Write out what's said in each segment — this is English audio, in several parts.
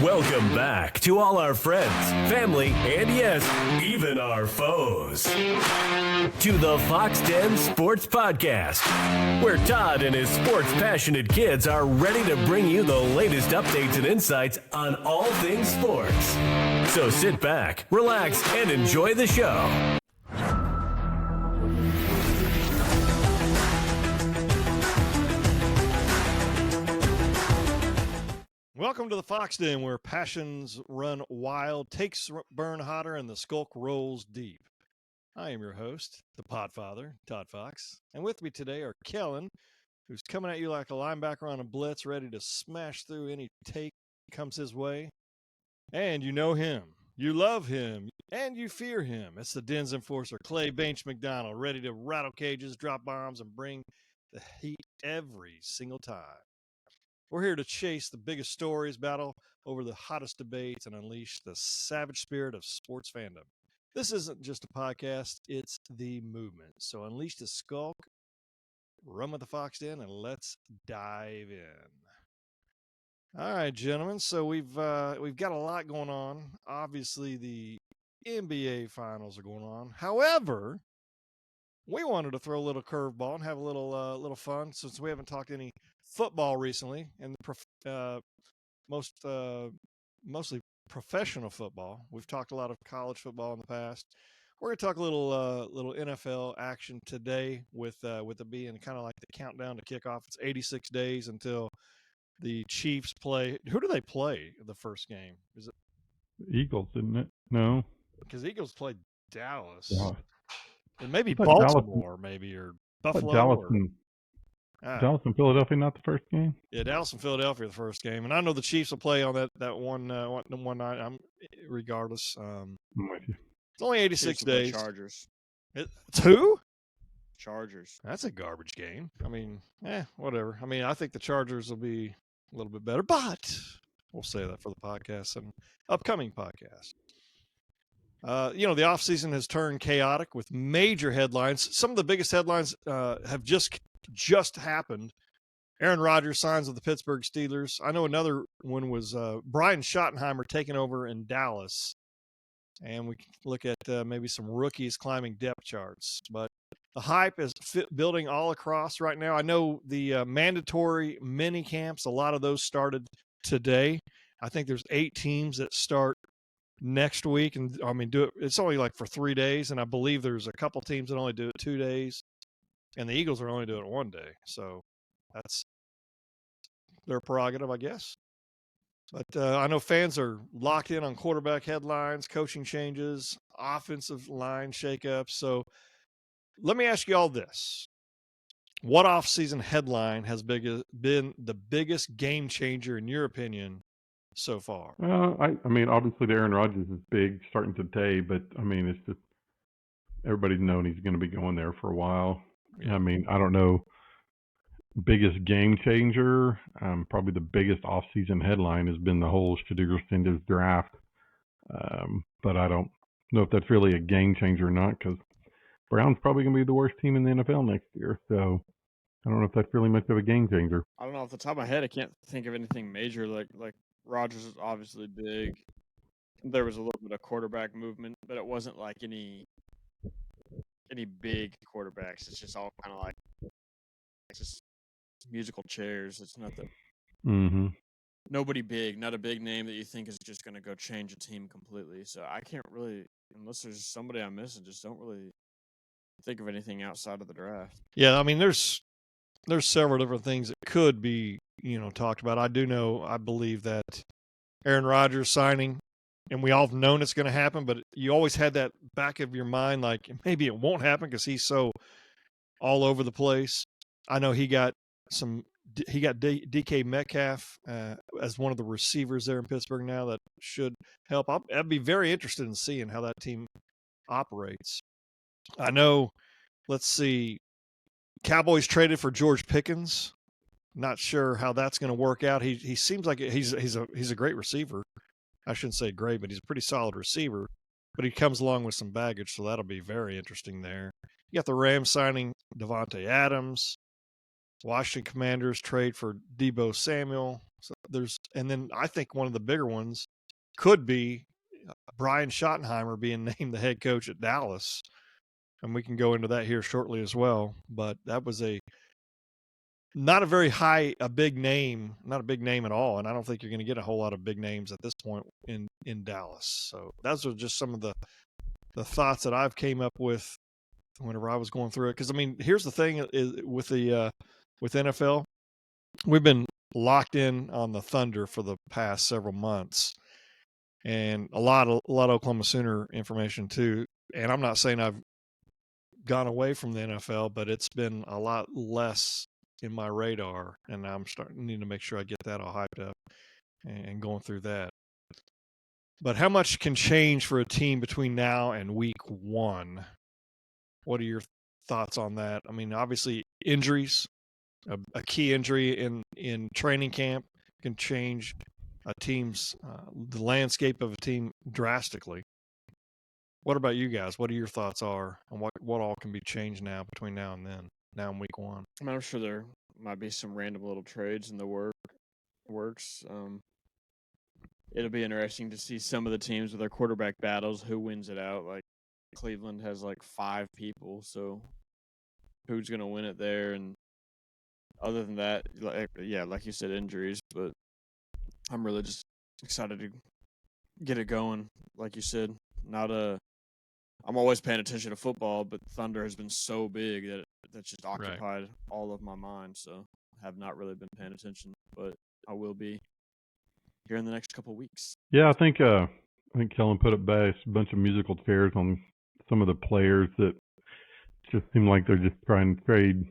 Welcome back to all our friends, family, and yes, even our foes. To the Foxx Den Sports Podcast, where Todd and his sports-passionate kids are ready to bring you the latest updates and insights on all things sports. So sit back, relax, and enjoy the show. Welcome to the Foxx Den, where passions run wild, takes burn hotter, and the skulk rolls deep. I am your host, the Podfather, Todd Foxx, and with me today are Kellen, who's coming at you like a linebacker on a blitz, ready to smash through any take that comes his way. And you know him, you love him, and you fear him. It's the Den's enforcer, Clay Bainch McDonald, ready to rattle cages, drop bombs, and bring the heat every single time. We're here to chase the biggest stories, battle over the hottest debates, and unleash the savage spirit of sports fandom. This isn't just a podcast, it's the movement. So unleash the skulk, run with the Foxx Den, and let's dive in. All right, gentlemen. So we've got a lot going on. Obviously, the NBA finals are going on. However, we wanted to throw a little curveball and have a little fun since we haven't talked any football recently, and mostly professional football. We've talked a lot of college football in the past. We're going to talk a little NFL action today with it being kind of like the countdown to kickoff. It's 86 days until the Chiefs play. Who do they play the first game? Is it Eagles, isn't it? No, because Eagles played Dallas. Yeah. And maybe Dallas, Baltimore, maybe, or Buffalo. Dallas and Philadelphia, not the first game. Yeah, Dallas and Philadelphia the first game, and I know the Chiefs will play on that one night. Regardless. It's only 86 days. Chargers. It's who? Chargers. That's a garbage game. I mean, whatever. I mean, I think the Chargers will be a little bit better, but we'll say that for the podcast and upcoming podcast. The offseason has turned chaotic with major headlines. Some of the biggest headlines have just happened. Aaron Rodgers signs with the Pittsburgh Steelers. I know another one was Brian Schottenheimer taking over in Dallas. And we can look at maybe some rookies climbing depth charts. But the hype is building all across right now. I know the mandatory mini camps, a lot of those started today. I think there's 8 teams that start next week, and it's only like for 3 days, and I believe there's a couple teams that only do it 2 days, and the Eagles are only doing it 1 day, so that's their prerogative, I guess. But I know fans are locked in on quarterback headlines, coaching changes, offensive line shakeups. So let me ask you all this: what offseason headline has been the biggest game changer in your opinion so far? I mean, obviously, the Aaron Rodgers is big starting today, but I mean, it's just everybody's known he's going to be going there for a while. Yeah. I mean, I don't know. Biggest game changer, probably the biggest offseason headline has been the whole Shedeur Sanders draft. But I don't know if that's really a game changer or not, because Brown's probably going to be the worst team in the NFL next year. So I don't know if that's really much of a game changer. I don't know. Off the top of my head, I can't think of anything major. Like Rodgers is obviously big. There was a little bit of quarterback movement, but it wasn't like any big quarterbacks. It's just all kind of like it's just musical chairs. It's nothing. Mm-hmm. Nobody big, not a big name that you think is just going to go change a team completely. So I can't really, unless there's somebody I'm missing, just don't really think of anything outside of the draft. Yeah, I mean, there's several different things that could be, talked about. I believe that Aaron Rodgers signing, and we all have known it's going to happen, but you always had that back of your mind, like maybe it won't happen because he's so all over the place. I know he got DK Metcalf as one of the receivers there in Pittsburgh now that should help. I'd be very interested in seeing how that team operates. I know, let's see, Cowboys traded for George Pickens. Not sure how that's going to work out. He seems like he's a great receiver. I shouldn't say great, but he's a pretty solid receiver. But he comes along with some baggage, so that'll be very interesting there. You got the Rams signing Devontae Adams. Washington Commanders trade for Deebo Samuel. So and then I think one of the bigger ones could be Brian Schottenheimer being named the head coach at Dallas. And we can go into that here shortly as well. But that was not a big name at all. And I don't think you're going to get a whole lot of big names at this point in Dallas. So those are just some of the thoughts that I've came up with whenever I was going through it. Because, I mean, here's the thing is with NFL, we've been locked in on the Thunder for the past several months. And a lot of Oklahoma Sooner information too. And I'm not saying I've gone away from the NFL, but it's been a lot less in my radar, and I'm need to make sure I get that all hyped up and going through that. But how much can change for a team between now and week 1? What are your thoughts on that? I mean, obviously injuries, a key injury in training camp can change a team's the landscape of a team drastically. What about you guys? What are your thoughts on what all can be changed now between now and then? Now in week 1. I mean, I'm sure there might be some random little trades in the works. It'll be interesting to see some of the teams with their quarterback battles, who wins it out. Like Cleveland has like 5 people, so who's going to win it there? And other than that, like you said, injuries. But I'm really just excited to get it going. Like you said, I'm always paying attention to football, but Thunder has been so big that just occupied all of my mind. So I have not really been paying attention, but I will be here in the next couple of weeks. Yeah, I think Kellen put it best. A bunch of musical chairs on some of the players that just seem like they're just trying to trade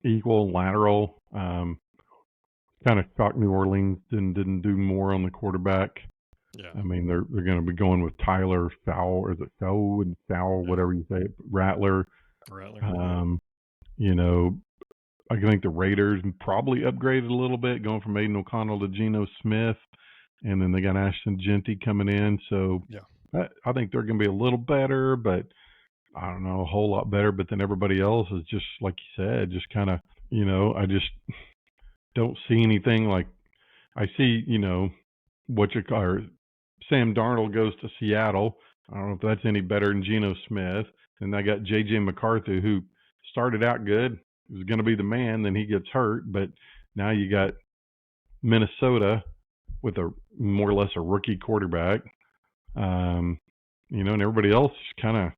equal, lateral. Kind of shocked New Orleans didn't do more on the quarterback. Yeah. I mean, they're going to be going with Tyler Sowell, or is it Sowell, whatever you say it, Rattler. You know, I think the Raiders probably upgraded a little bit, going from Aiden O'Connell to Geno Smith, and then they got Ashton Genty coming in. So I think they're going to be a little better, but I don't know, a whole lot better. But then everybody else is just, like you said, just kind of, you know, I just don't see anything like I see, you know, Sam Darnold goes to Seattle. I don't know if that's any better than Geno Smith. And I got J.J. McCarthy, who started out good, was going to be the man, then he gets hurt. But now you got Minnesota with a more or less a rookie quarterback. You know, and everybody else is kind of,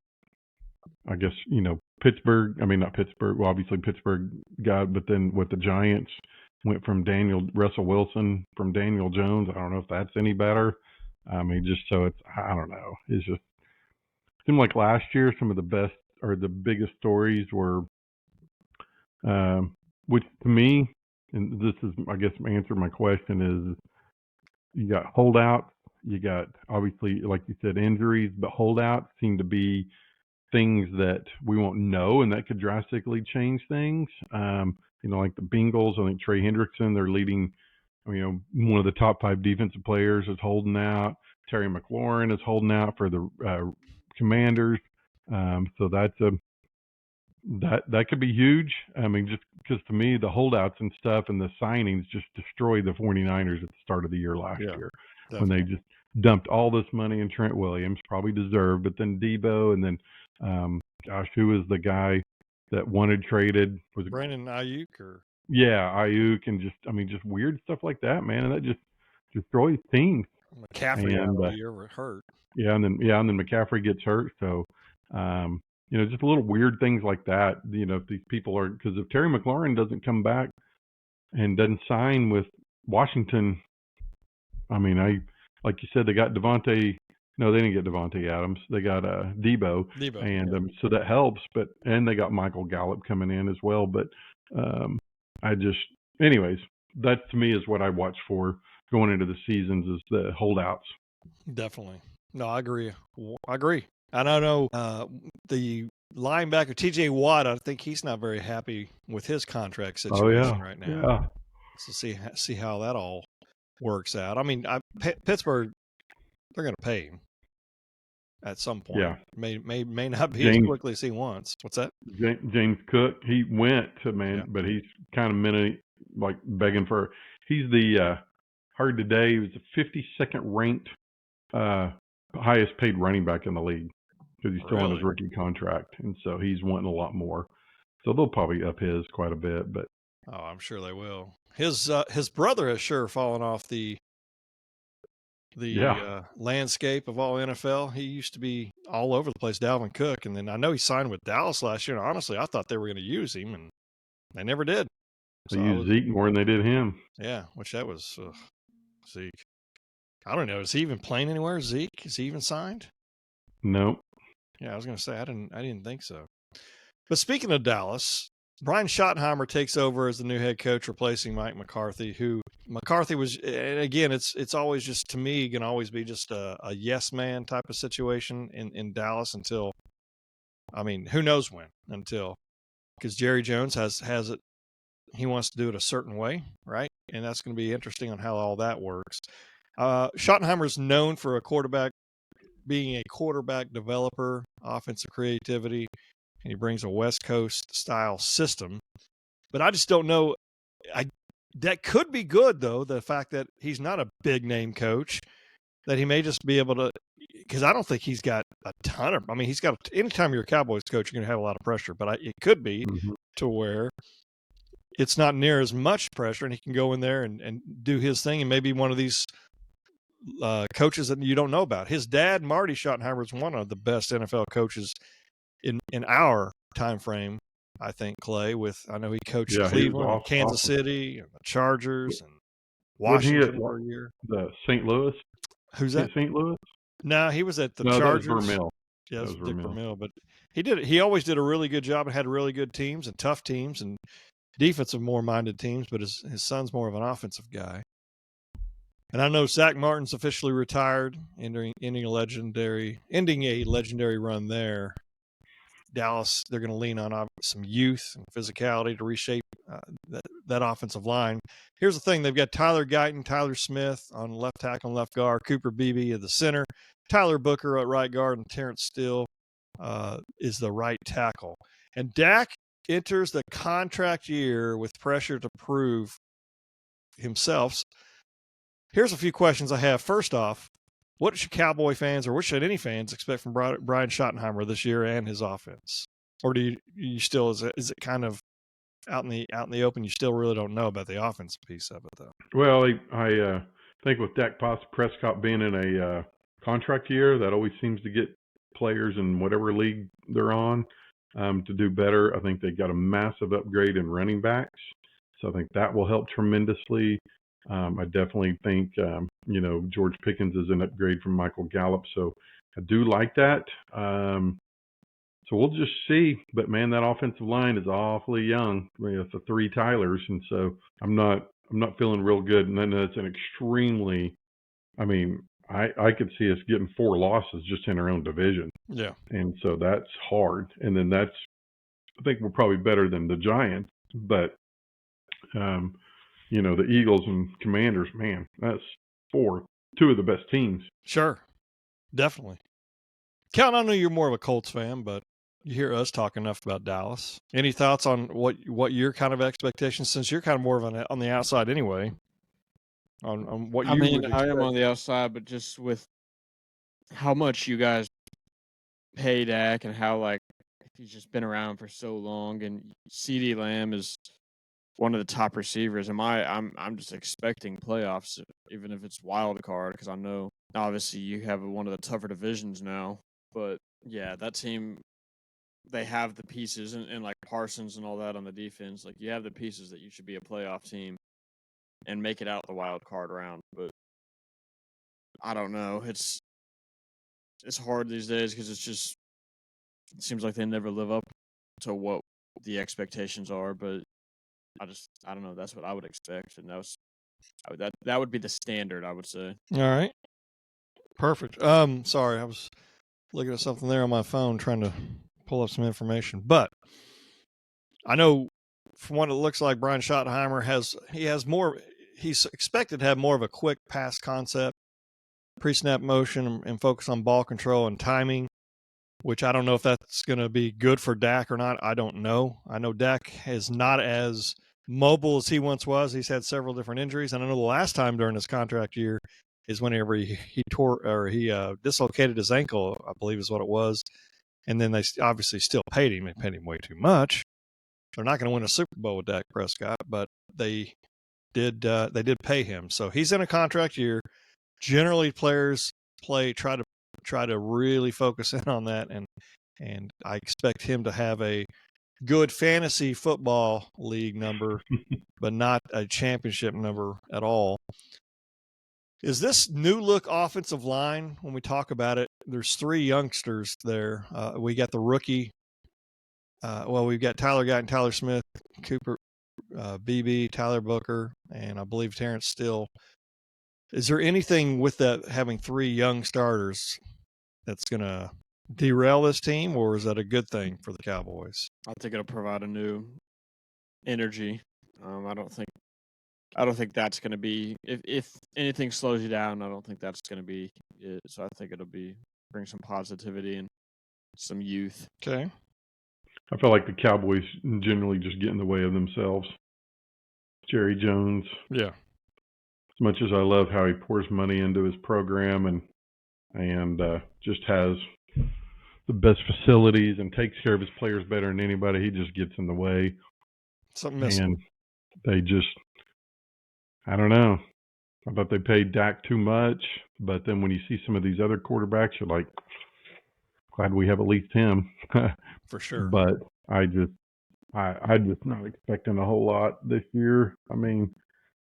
I guess, you know, not Pittsburgh. Well, obviously Pittsburgh got, but then with the Giants went from Russell Wilson from Daniel Jones. I don't know if that's any better. I mean, just so I don't know. It's just seemed like last year some of the best or the biggest stories were, which to me, and this is, I guess, answer my question is, you got holdouts, you got obviously, like you said, injuries, but holdouts seem to be things that we won't know, and that could drastically change things. You know, like the Bengals, I think Trey Hendrickson, they're leading, you know, one of the top 5 defensive players is holding out. Terry McLaurin is holding out for the Commanders. So that could be huge. I mean, just because to me, the holdouts and stuff and the signings just destroyed the 49ers at the start of the year last year. Definitely. When they just dumped all this money in Trent Williams, probably deserved, but then Debo, and then, who was the guy that wanted traded? Was it Brandon Ayuk or? Yeah, Ayuk, and just weird stuff like that, man. And that just destroys teams. McCaffrey out year hurt. Yeah, and then McCaffrey gets hurt. So, you know, just little weird things like that. You know, if these people are, because if Terry McLaurin doesn't come back and doesn't sign with Washington, I mean, like you said, they got Devontae. No, they didn't get Devontae Adams. They got Debo, and so that helps. And they got Michael Gallup coming in as well. But anyways, that to me is what I watch for going into the seasons, is the holdouts. Definitely. No, I agree. And I know the linebacker TJ Watt, I think he's not very happy with his contract situation right now. Yeah. So see how that all works out. I mean, Pittsburgh, they're going to pay him at some point. Yeah. May not be as quickly as he wants. What's that? James Cook, he went to but he's kind of begging for. He's the heard today. He was the 52nd ranked highest paid running back in the league because he's still on his rookie contract, and so he's wanting a lot more. So they'll probably up his quite a bit, but I'm sure they will. His brother has sure fallen off the landscape of all NFL. He used to be all over the place, Dalvin Cook, and then I know he signed with Dallas last year. And honestly, I thought they were going to use him, and they never did. They used Zeke more than they did him. Yeah, which that was Zeke. I don't know. Is he even playing anywhere? Zeke? Is he even signed? No. Yeah, I was going to say I didn't think so. But speaking of Dallas, Brian Schottenheimer takes over as the new head coach, replacing Mike McCarthy. Who McCarthy was, and again, it's always just, to me, going to always be just a yes man type of situation in Dallas until, I mean, who knows when, until, because Jerry Jones has it. He wants to do it a certain way, right? And that's going to be interesting on how all that works. Schottenheimer is known for being a quarterback developer, offensive creativity, and he brings a West Coast style system. But I just don't know. That could be good, though, the fact that he's not a big name coach, that he may just be able to, because I don't think he's got a ton of, I mean, anytime you're a Cowboys coach, you're going to have a lot of pressure, but it could be to where it's not near as much pressure, and he can go in there and do his thing, and maybe one of these coaches that you don't know about. His dad, Marty Schottenheimer, is one of the best NFL coaches in our time frame, I think, Clay. I know he coached Cleveland, and Kansas City, and the Chargers, and Washington for a year. The St. Louis? Who's that? St. Louis? No, he was at the Chargers. That was Vermeil. Yeah, that was Dick Vermeil. But he always did a really good job and had really good teams and tough teams and defensive more minded teams, but his son's more of an offensive guy. And I know Zach Martin's officially retired, ending a legendary run there. Dallas, they're going to lean on some youth and physicality to reshape that offensive line. Here's the thing. They've got Tyler Guyton, Tyler Smith on left tackle and left guard, Cooper Beebe at the center, Tyler Booker at right guard, and Terrence Steele is the right tackle. And Dak enters the contract year with pressure to prove himself. Here's a few questions I have. First off, what should Cowboy fans, or what should any fans, expect from Brian Schottenheimer this year and his offense? Or do you still, is it kind of out in the open? You still really don't know about the offense piece of it, though. Well, I think with Dak Prescott being in a contract year, that always seems to get players in whatever league they're on to do better. I think they got a massive upgrade in running backs, so I think that will help tremendously. I definitely think, George Pickens is an upgrade from Michael Gallup. So I do like that. So we'll just see. But, man, that offensive line is awfully young. I mean, it's the three Tylers. And so I'm not feeling real good. And then it's an extremely – I mean, I could see us getting 4 losses just in our own division. Yeah. And so that's hard. And then I think we're probably better than the Giants. But the Eagles and Commanders, man, that's 2 of the best teams. Sure. Definitely. Cal, I know you're more of a Colts fan, but you hear us talk enough about Dallas. Any thoughts on what your kind of expectations, since you're kind of more of on the outside anyway, on what you would expect? I am on the outside, but just with how much you guys pay Dak and how, he's just been around for so long, and CeeDee Lamb is one of the top receivers. I'm just expecting playoffs, even if it's wild card, because I know obviously you have one of the tougher divisions now. But yeah, that team, they have the pieces, and like Parsons and all that on the defense. Like, you have the pieces that you should be a playoff team and make it out the wild card round. But I don't know. It's hard these days because it seems like they never live up to what the expectations are. But I don't know. That's what I would expect, and that would be the standard, I would say. All right, perfect. Sorry, I was looking at something there on my phone trying to pull up some information, but I know from what it looks like, Brian Schottenheimer he's expected to have more of a quick pass concept, pre-snap motion, and focus on ball control and timing, which I don't know if that's going to be good for Dak or not. I don't know. I know Dak is not as mobile as he once was. He's had several different injuries, and I know the last time during his contract year is whenever he tore or he dislocated his ankle, I believe is what it was. And then they obviously still paid him. They paid him way too much. They're not going to win a Super Bowl with Dak Prescott, but they did pay him. So he's in a contract year. Generally, players try to really focus in on that, and I expect him to have a good fantasy football league number, but not a championship number at all. Is this new look offensive line, when we talk about it, there's 3 youngsters there. We got the rookie. We've got Tyler Guyton, Tyler Smith, Cooper, BB, Tyler Booker, and I believe Terrence Steele. Is there anything with that having 3 young starters that's going to derail this team, or is that a good thing for the Cowboys? I think it'll provide a new energy. I don't think that's going to be if anything slows you down. I don't think that's going to be it. So I think it'll bring some positivity and some youth. Okay. I feel like the Cowboys generally just get in the way of themselves. Jerry Jones. Yeah. As much as I love how he pours money into his program and just has the best facilities and takes care of his players better than anybody, he just gets in the way. Something missing. And they just, I don't know. I thought they paid Dak too much, but then when you see some of these other quarterbacks, you're like, glad we have at least him. For sure. But I just not expecting a whole lot this year. I mean,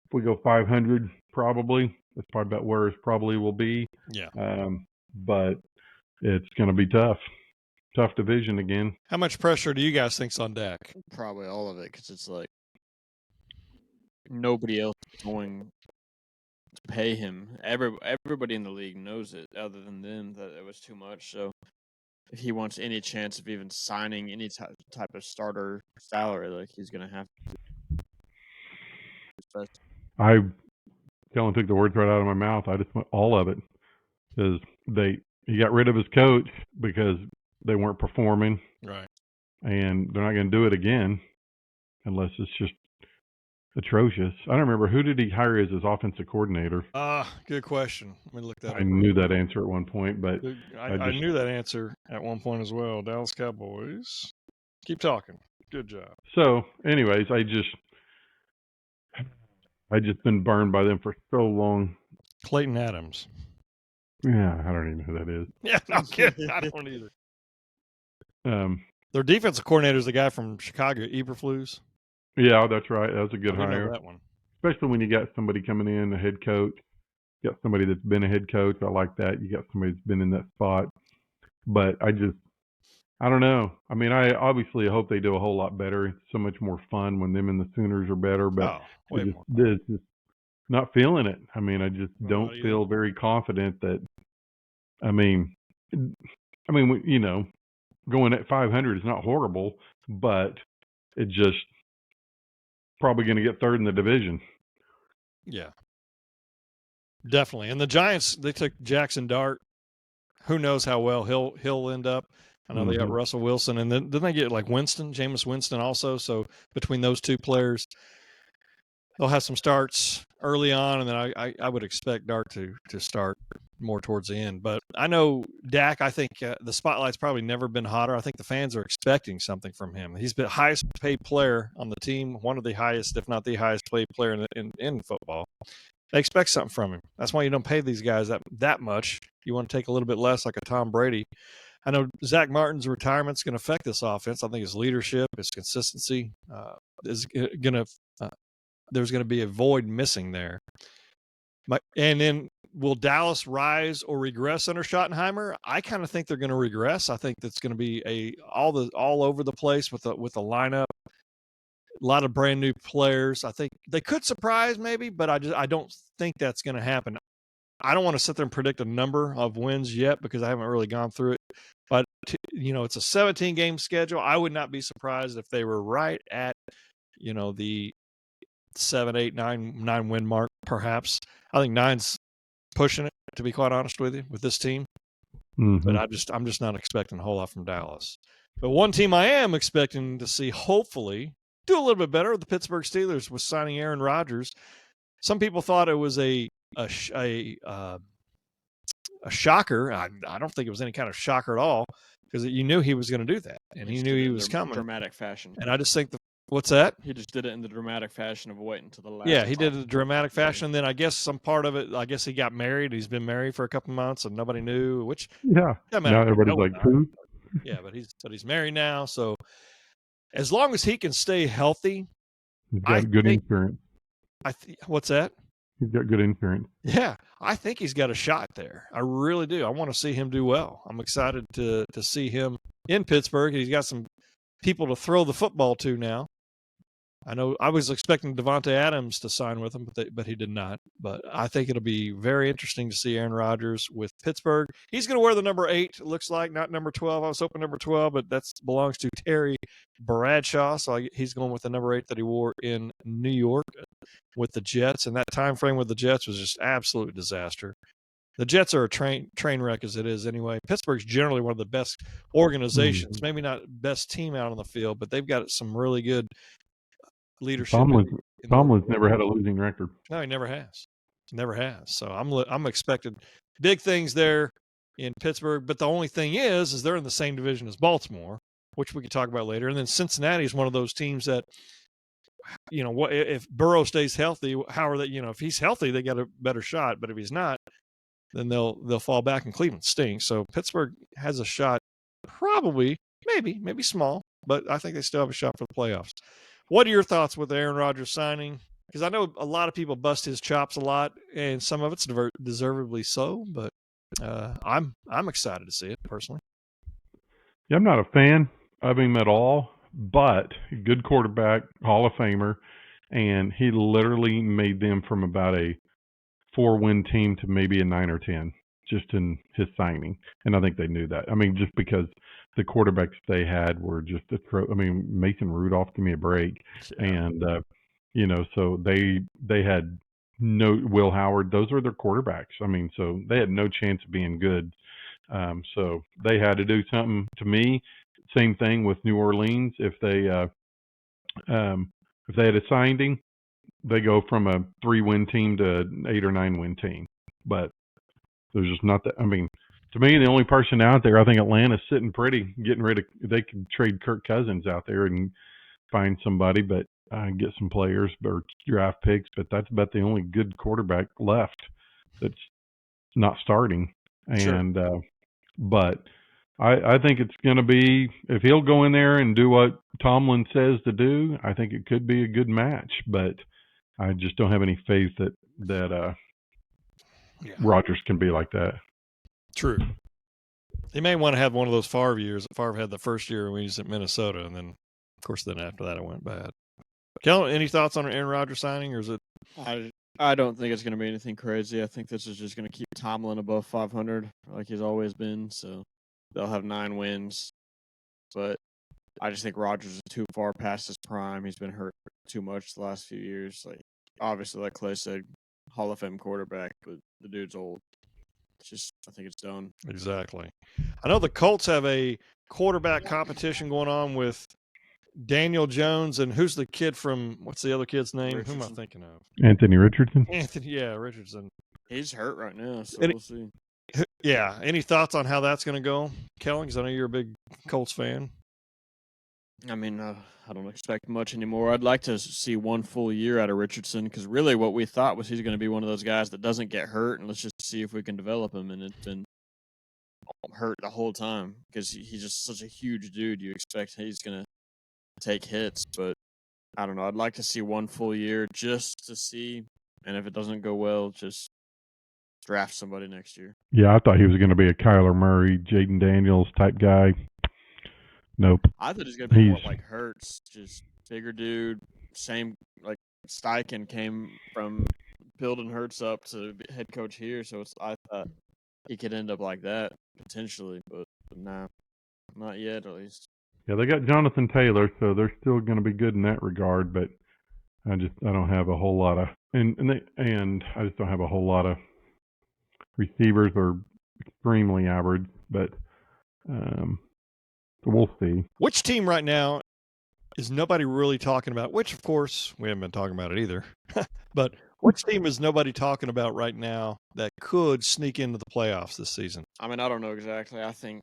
if we go 500, probably. That's probably about where it probably will be. Yeah. But it's going to be tough. Tough division again. How much pressure do you guys think's on Dak? Probably all of it, because it's like nobody else is going to pay him. Everybody in the league knows it, other than them, that it was too much. So if he wants any chance of even signing any type of starter salary, like, he's going to have to. Kellen took the words right out of my mouth. I just went all of it, because he got rid of his coach because they weren't performing. Right. And they're not going to do it again unless it's just atrocious. I don't remember, who did he hire as his offensive coordinator? Good question. Let me look that up. I knew that answer at one point, but I knew that answer at one point as well. Dallas Cowboys. Keep talking. Good job. So, anyways, I just been burned by them for so long. Clayton Adams. Yeah, I don't even know who that is. Yeah, no kidding. I don't either. Their defensive coordinator is the guy from Chicago, Eberflus. Yeah, that's right. That was a good I hire. know that one. Especially when you got somebody coming in, a head coach. You got somebody that's been a head coach. I like that. You got somebody that's been in that spot. But I don't know. I mean, I obviously hope they do a whole lot better. It's so much more fun when them and the Sooners are better. But more. Just not feeling it. I mean, I just don't feel very confident that. I mean, you know, going at 500 is not horrible, but it just probably going to get third in the division. Yeah, definitely. And the Giants, they took Jackson Dart. Who knows how well he'll end up. I know they got Russell Wilson, and then they get like Jameis Winston also. So between those two players, they'll have some starts early on, and then I would expect Dart to start more towards the end. But I know Dak, I think the spotlight's probably never been hotter. I think the fans are expecting something from him. He's the highest paid player on the team, one of the highest, if not the highest paid player in football. They expect something from him. That's why you don't pay these guys that much. You want to take a little bit less, like a Tom Brady. I know Zach Martin's retirement is going to affect this offense. I think his leadership, his consistency is going to there's going to be a void missing there. And then will Dallas rise or regress under Schottenheimer? I kind of think they're going to regress. I think that's going to be all over the place with the lineup. A lot of brand new players. I think they could surprise maybe, but I don't think that's going to happen. I don't want to sit there and predict a number of wins yet because I haven't really gone through it. But it's a 17-game schedule. I would not be surprised if they were right at the 7, 8, 9 win mark, perhaps. I think 9's pushing it, to be quite honest with you, with this team. But I'm just not expecting a whole lot from Dallas. But one team I am expecting to see, hopefully, do a little bit better. The Pittsburgh Steelers was signing Aaron Rodgers. Some people thought it was a shocker. I don't think it was any kind of shocker at all because you knew he was going to do that, and he knew he was coming. Dramatic fashion. And I just think what's that? He just did it in the dramatic fashion of waiting to the last. Yeah, he did it in the dramatic fashion. Then I guess some part of it, I guess he got married. He's been married for a couple months, and nobody knew. Which now everybody's like, who? Yeah, but he's married now. So as long as he can stay healthy, He's got good insurance. What's that? He's got good insurance. Yeah, I think he's got a shot there. I really do. I want to see him do well. I'm excited to see him in Pittsburgh. He's got some people to throw the football to now. I know I was expecting Devontae Adams to sign with him, but he did not. But I think it'll be very interesting to see Aaron Rodgers with Pittsburgh. He's going to wear the number 8, it looks like, not number 12. I was hoping number 12, but that belongs to Terry Bradshaw. So he's going with the number 8 that he wore in New York with the Jets. And that time frame with the Jets was just absolute disaster. The Jets are a train wreck as it is anyway. Pittsburgh's generally one of the best organizations, maybe not best team out on the field, but they've got some really good leadership. Tomlin's never had a losing record. No, he never has. Never has. So I'm expecting big things there in Pittsburgh. But the only thing is they're in the same division as Baltimore, which we could talk about later. And then Cincinnati is one of those teams that, what if Burrow stays healthy? How are they? If he's healthy, they got a better shot. But if he's not, then they'll fall back. And Cleveland stinks. So Pittsburgh has a shot, probably, maybe small, but I think they still have a shot for the playoffs. What are your thoughts with Aaron Rodgers signing? Because I know a lot of people bust his chops a lot, and some of it's deservedly so. But I'm excited to see it personally. Yeah, I'm not a fan of him at all, but good quarterback, Hall of Famer, and he literally made them from about a 4-win team to maybe a 9 or 10 just in his signing. And I think they knew that. I mean, just because the quarterbacks they had were just Mason Rudolph, give me a break. Yeah. And, so they had no Will Howard. Those are their quarterbacks. I mean, so they had no chance of being good. So they had to do something. To me, same thing with New Orleans. If they had assigned him, they go from a 3-win team to an 8 or 9-win team. But there's just not that. I mean, to me, the only person out there, I think Atlanta's sitting pretty, getting rid of. They could trade Kirk Cousins out there and find somebody, but get some players or draft picks. But that's about the only good quarterback left that's not starting. And but I think it's going to be, if he'll go in there and do what Tomlin says to do, I think it could be a good match. But I just don't have any faith that Rodgers can be like that. True. He may want to have one of those Favre years. Favre had the first year when he was at Minnesota, and then, of course, after that it went bad. Kellen, any thoughts on an Aaron Rodgers signing, or is it? I don't think it's going to be anything crazy. I think this is just going to keep Tomlin above 500 like he's always been. So they'll have 9 wins. But I just think Rodgers is too far past his prime. He's been hurt too much the last few years. Obviously, like Clay said, Hall of Fame quarterback, but the dude's old. I think it's done. Exactly. I know the Colts have a quarterback competition going on with Daniel Jones and who's the kid from, what's the other kid's name? Richardson. Who am I thinking of? Anthony Richardson. Richardson. He's hurt right now, so we'll see. Yeah. Any thoughts on how that's going to go, Kellen? Because I know you're a big Colts fan. I mean, I don't expect much anymore. I'd like to see one full year out of Richardson because really what we thought was he's going to be one of those guys that doesn't get hurt, and let's just see if we can develop him. And it's been hurt the whole time because he's just such a huge dude. You expect he's going to take hits, but I don't know. I'd like to see one full year just to see, and if it doesn't go well, just draft somebody next year. Yeah, I thought he was going to be a Kyler Murray, Jaden Daniels type guy. Nope. I thought he was going to be more like Hurts, just bigger dude. Same, like Steichen came from building Hurts up to head coach here, so I thought he could end up like that potentially, but no, not yet at least. Yeah, they got Jonathan Taylor, so they're still going to be good in that regard, but I don't have a whole lot of and I just don't have a whole lot of receivers are extremely average, but so we'll see. Which team right now is nobody really talking about, which of course we haven't been talking about it either, but which team is nobody talking about right now that could sneak into the playoffs this season? I mean, I don't know exactly. I think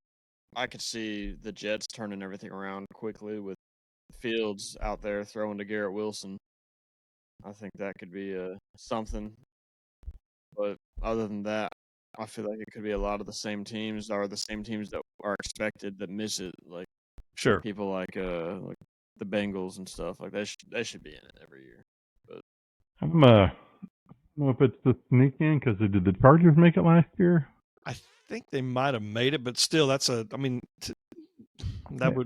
I could see the Jets turning everything around quickly with Fields out there throwing to Garrett Wilson. I think that could be something. But other than that, I feel like it could be a lot of the same teams or the same teams that are expected that miss it, like Sure. people like the Bengals and stuff. Like they should be in it every year. But I don't know if it's the sneak in because did the Chargers make it last year? I think they might have made it, but still, that would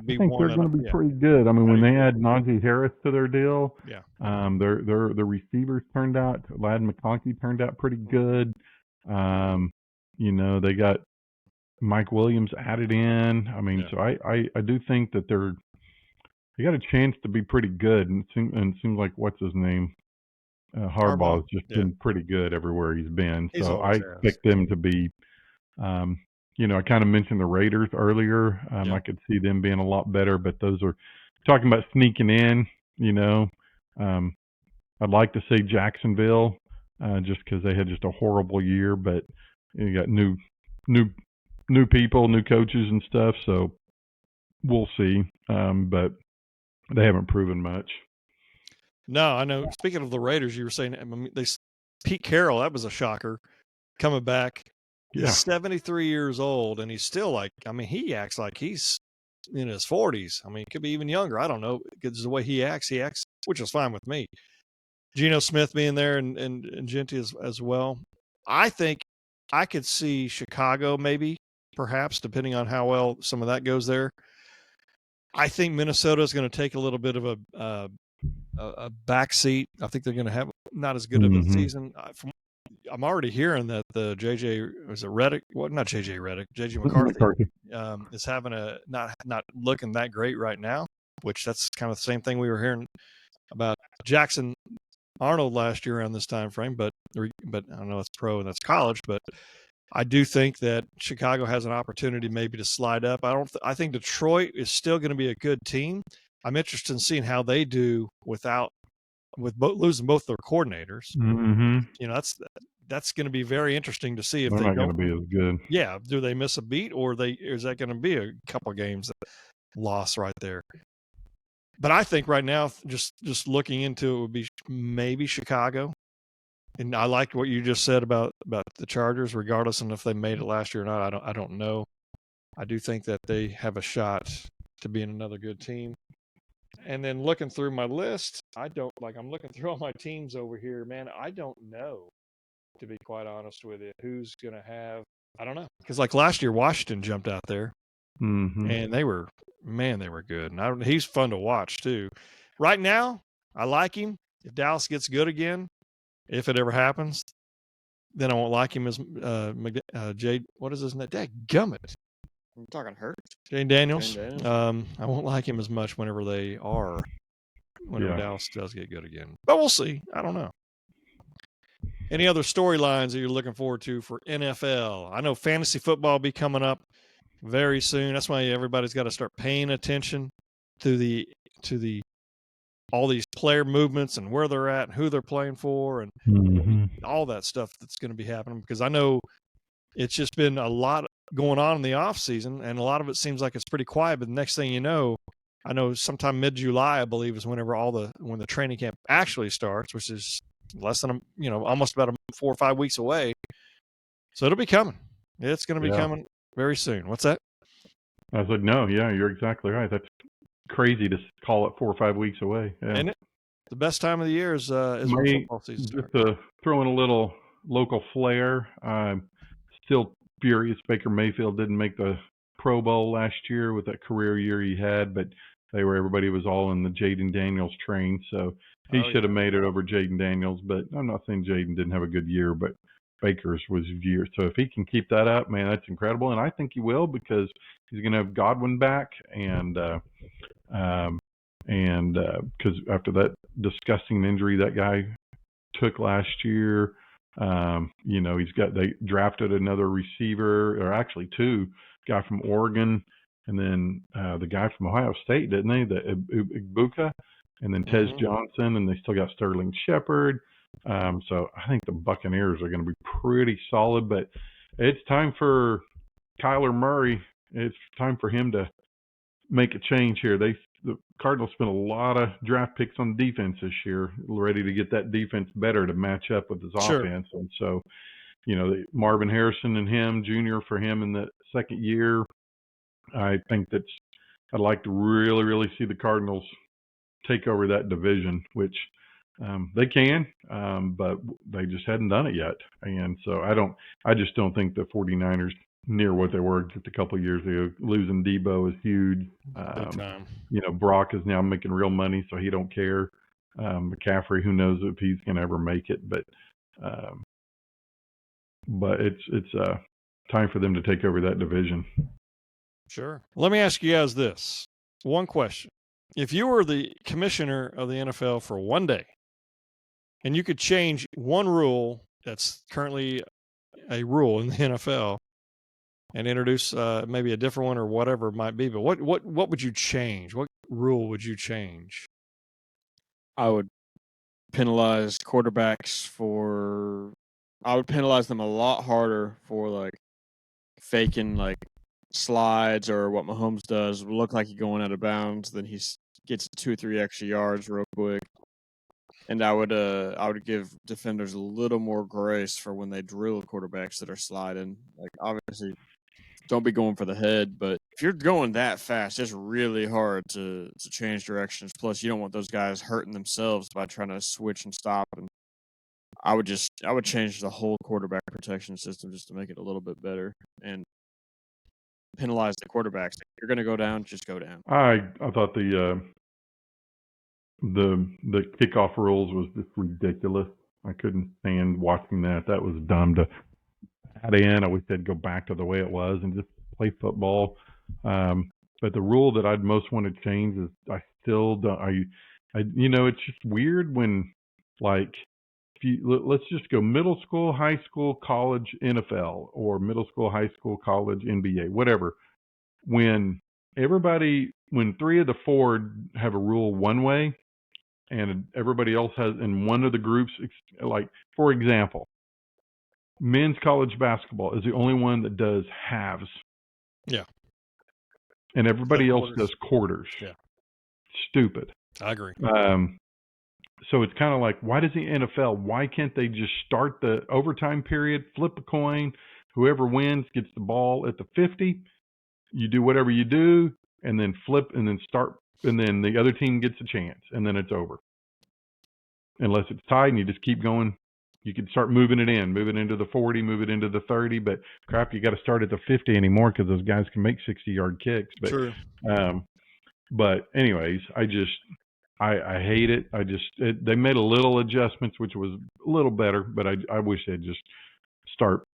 be I think one. they're going to be pretty good. I mean, when they add Najee Harris to their deal, Yeah. the receivers turned out. Lad McConkey turned out pretty good. They got Mike Williams added in. I mean, so I do think that they got a chance to be pretty good. And it seems like what's his name, Harbaugh's just been pretty good everywhere he's been. So I expect them to be. I kind of mentioned the Raiders earlier. I could see them being a lot better, but those are talking about sneaking in. I'd like to say Jacksonville, just because they had just a horrible year, but you got new people, new coaches and stuff. So we'll see. But they haven't proven much. No, I know. Speaking of the Raiders, you were saying Pete Carroll. That was a shocker, coming back. Yeah. He's 73 years old, and he's still he acts like he's in his 40s. I mean, he could be even younger. I don't know. Because the way he acts, which is fine with me. Geno Smith being there and Genty as well. I think I could see Chicago maybe, perhaps, depending on how well some of that goes there. I think Minnesota is going to take a little bit of a backseat. I think they're going to have not as good of a season. I'm already hearing that the JJ McCarthy is having a not looking that great right now, which that's kind of the same thing we were hearing about Jackson Arnold last year around this time frame. But I don't know, it's pro and that's college, but I do think that Chicago has an opportunity maybe to slide up. I think Detroit is still going to be a good team. I'm interested in seeing how they do with losing both their coordinators. Mm-hmm. That's going to be very interesting to see if they're not going to be as good. Yeah, do they miss a beat, or is that going to be a couple of games that loss right there? But I think right now, just looking into it, would be maybe Chicago. And I like what you just said about the Chargers, regardless of if they made it last year or not. I don't know. I do think that they have a shot to being another good team. And then looking through my list, I'm looking through all my teams over here, man. I don't know, to be quite honest with you, who's going to have. I don't know, because like last year, Washington jumped out there, and they were good. And he's fun to watch too. Right now, I like him. If Dallas gets good again, if it ever happens, then I won't like him as Jade. What is his name? Dadgummit. I'm talking Hurt. Jane Daniels. I won't like him as much whenever Dallas does get good again. But we'll see. I don't know. Any other storylines that you're looking forward to for NFL? I know fantasy football will be coming up very soon. That's why everybody's got to start paying attention to the all these player movements and where they're at and who they're playing for and all that stuff that's going to be happening, because I know it's just been a lot going on in the off season, and a lot of it seems like it's pretty quiet. But the next thing you know, I know sometime mid-July, I believe, is when the training camp actually starts, which is less than almost about 4 or 5 weeks away. So it'll be coming. It's going to be coming very soon. What's that? I said no. Yeah, you're exactly right. That's crazy to call it 4 or 5 weeks away. Yeah. Isn't it? The best time of the year is when football season starts. Just to throw in a little local flair, still furious Baker Mayfield didn't make the Pro Bowl last year with that career year he had, but everybody was all in the Jaden Daniels train, so he should have made it over Jaden Daniels. But I'm not saying Jaden didn't have a good year, but Baker's was year. So if he can keep that up, man, that's incredible, and I think he will, because he's going to have Godwin back, and because after that disgusting injury that guy took last year, they drafted another receiver, or actually two, guy from Oregon, and then the guy from Ohio State, didn't they? The Ibuka, and then Tez Johnson, and they still got Sterling Shepard. So I think the Buccaneers are going to be pretty solid, but it's time for Kyler Murray. It's time for him to make a change here. The Cardinals spent a lot of draft picks on defense this year, ready to get that defense better to match up with his offense. And so, Marvin Harrison and him, Jr. for him in the second year. I think I'd like to really, really see the Cardinals take over that division, which they can, but they just hadn't done it yet. And so I just don't think the 49ers near what they were just a couple of years ago. Losing Debo is huge. Brock is now making real money, so he don't care. McCaffrey, who knows if he's going to ever make it, but it's time for them to take over that division. Sure. Let me ask you guys this one question: if you were the commissioner of the NFL for one day, and you could change one rule that's currently a rule in the NFL, and introduce maybe a different one or whatever it might be, but what would you change? What rule would you change? I would penalize quarterbacks I would penalize them a lot harder for faking slides, or what Mahomes does, look like he's going out of bounds, then he gets 2 or 3 extra yards real quick. And I would give defenders a little more grace for when they drill quarterbacks that are sliding. Obviously, don't be going for the head, but if you're going that fast, it's really hard to change directions. Plus, you don't want those guys hurting themselves by trying to switch and stop. And I would change the whole quarterback protection system just to make it a little bit better and penalize the quarterbacks. If you're going to go down, just go down. I thought the kickoff rules was just ridiculous. I couldn't stand watching that. That was dumb to add in. I wish they'd go back to the way it was and just play football. But the rule that I'd most want to change is I still don't. It's just weird when let's just go middle school, high school, college, NFL, or middle school, high school, college, NBA, whatever. When 3 of the 4 have a rule one way, and everybody else has in one of the groups, for example, men's college basketball is the only one that does halves. Yeah. And everybody else does quarters. Yeah. Stupid. I agree. So it's kind of like, why does the NFL, why can't they just start the overtime period, flip a coin, whoever wins gets the ball at the 50, you do whatever you do, and then flip and then start, and then the other team gets a chance, and then it's over. Unless it's tied and you just keep going. You can start moving it into the 40, move it into the 30, but crap, you got to start at the 50 anymore because those guys can make 60-yard kicks. But, True. But anyways, I hate it. They made a little adjustments, which was a little better, but I wish they'd just start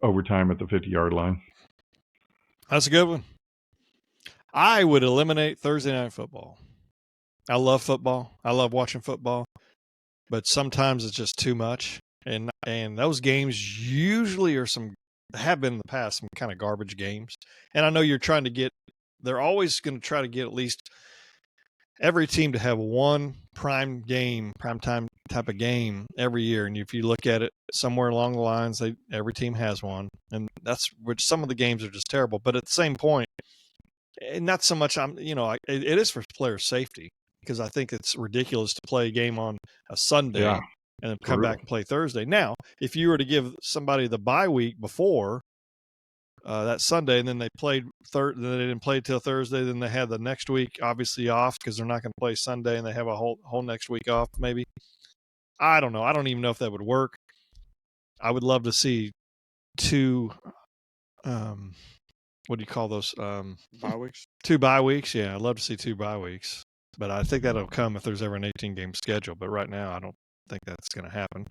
overtime at the 50-yard line. That's a good one. I would eliminate Thursday night football. I love football. I love watching football, but sometimes it's just too much. And those games usually have been in the past some kind of garbage games. And I know they're always going to try to get at least every team to have one prime time type of game every year. And if you look at it somewhere along the lines, every team has one. And that's which some of the games are just terrible. But at the same point, and not so much, it is for player safety, because I think it's ridiculous to play a game on a Sunday and then come back and play Thursday. Now, if you were to give somebody the bye week before that Sunday, and then they played then they didn't play till Thursday, then they had the next week obviously off because they're not going to play Sunday, and they have a whole next week off maybe. I don't know. I don't even know if that would work. I would love to see 2 what do you call those? Bye weeks? 2 bye weeks. Yeah, I'd love to see 2 bye weeks. But I think that'll come if there's ever an 18-game schedule. But right now, I don't think that's going to happen.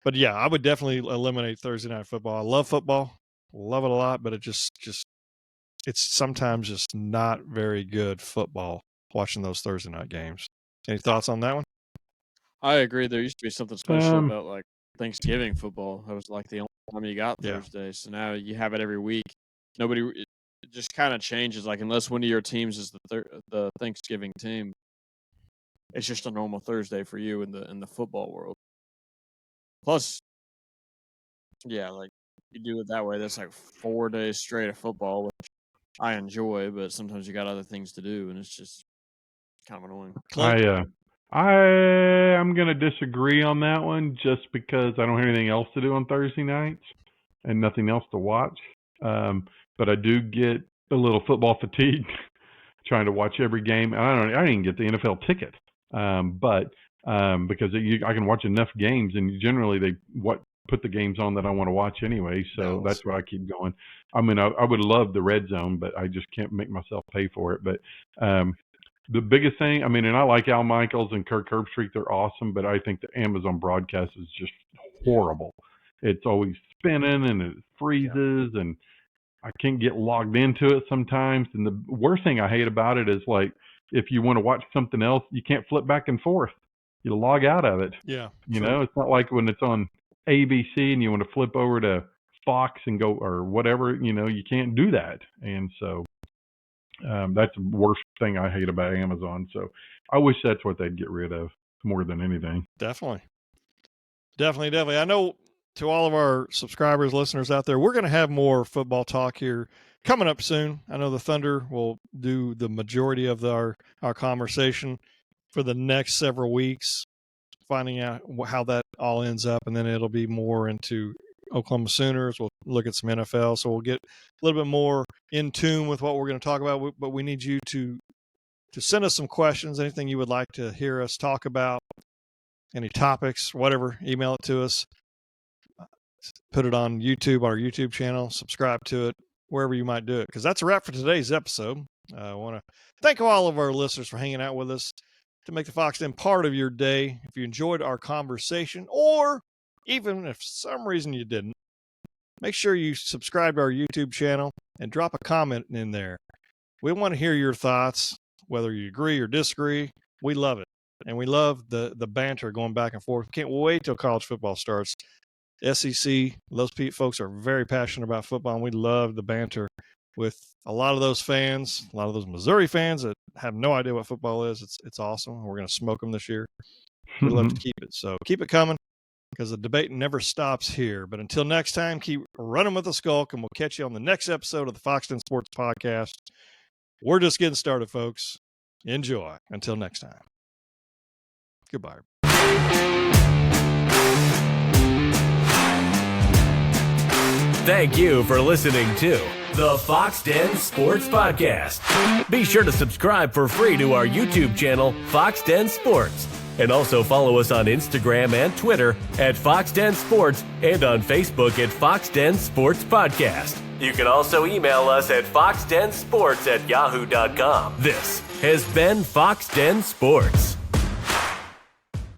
But yeah, I would definitely eliminate Thursday night football. I love football. Love it a lot, but it's sometimes just not very good football watching those Thursday night games. Any thoughts on that one? I agree. There used to be something special about Thanksgiving football. That was the only time you got Thursday. So now you have it every week. just kind of changes. Like, unless one of your teams is the Thanksgiving team, it's just a normal Thursday for you in the football world. Plus, yeah, like you do it that way. That's like 4 days straight of football, which I enjoy, but sometimes you got other things to do, and it's just kind of annoying. I'm gonna disagree on that one just because I don't have anything else to do on Thursday nights and nothing else to watch. But I do get a little football fatigue trying to watch every game. I didn't even get the NFL ticket, but because I can watch enough games, and generally they put the games on that I want to watch anyway. So that's why I keep going. I mean, I would love the red zone, but I just can't make myself pay for it. But the biggest thing, I mean, and I like Al Michaels and Kirk Herbstreit, they're awesome, but I think the Amazon broadcast is just horrible. It's always spinning and it freezes, and I can't get logged into it sometimes. And the worst thing I hate about it is, like, if you want to watch something else, you can't flip back and forth. You log out of it. Yeah. You know, it's not like when it's on ABC and you want to flip over to Fox and go or whatever, you know, you can't do that. And so that's the worst thing I hate about Amazon. So I wish that's what they'd get rid of more than anything. Definitely. I know, to all of our subscribers, listeners out there, we're going to have more football talk here coming up soon. I know the Thunder will do the majority of our conversation for the next several weeks, finding out how that all ends up, and then it'll be more into Oklahoma Sooners. We'll look at some NFL, so we'll get a little bit more in tune with what we're going to talk about. But we need you to send us some questions, anything you would like to hear us talk about, any topics, whatever. Email it to us. Put it on YouTube, our YouTube channel. Subscribe to it, wherever you might do it. Because that's a wrap for today's episode. I want to thank all of our listeners for hanging out with us to make the Foxx Den part of your day. If you enjoyed our conversation, or even if for some reason you didn't, make sure you subscribe to our YouTube channel and drop a comment in there. We want to hear your thoughts, whether you agree or disagree. We love it. And we love the banter going back and forth. Can't wait till college football starts. SEC, those folks are very passionate about football, and we love the banter with a lot of those fans, a lot of those Missouri fans that have no idea what football is. It's awesome. We're going to smoke them this year. We love to keep it. So keep it coming, because the debate never stops here. But until next time, keep running with the skulk, and we'll catch you on the next episode of the Foxx Den Sports Podcast. We're just getting started, folks. Enjoy. Until next time. Goodbye. Thank you for listening to the Foxx Den Sports Podcast. Be sure to subscribe for free to our YouTube channel, Foxx Den Sports. And also follow us on Instagram and Twitter at Foxx Den Sports, and on Facebook at Foxx Den Sports Podcast. You can also email us at foxdensports@yahoo.com. This has been Foxx Den Sports.